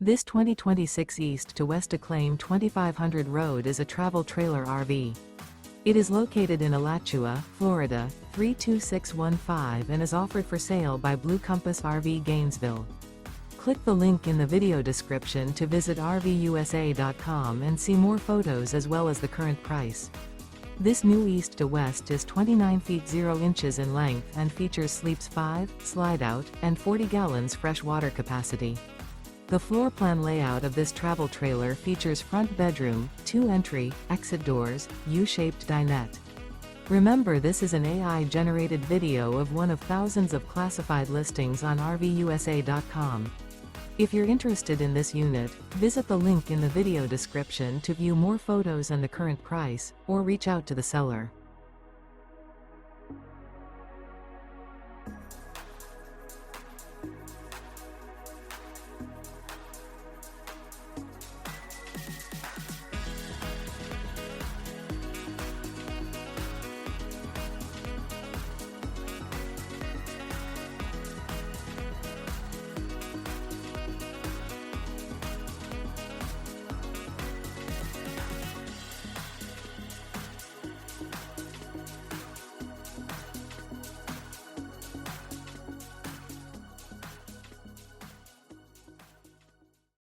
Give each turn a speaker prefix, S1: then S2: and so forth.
S1: This 2026 East to West Acclaim 2500 road is a travel trailer RV. It is located in Alachua, Florida, 32615 and is offered for sale by Blue Compass RV Gainesville. Click the link in the video description to visit RVUSA.com and see more photos as well as the current price. This new East to West is 29 feet 0 inches in length and features sleeps 5, slide-out, and 40 gallons fresh water capacity. The floor plan layout of this travel trailer features front bedroom, 2 entry, exit doors, U-shaped dinette. Remember, this is an AI-generated video of one of thousands of classified listings on RVUSA.com. If you're interested in this unit, visit the link in the video description to view more photos and the current price, or reach out to the seller.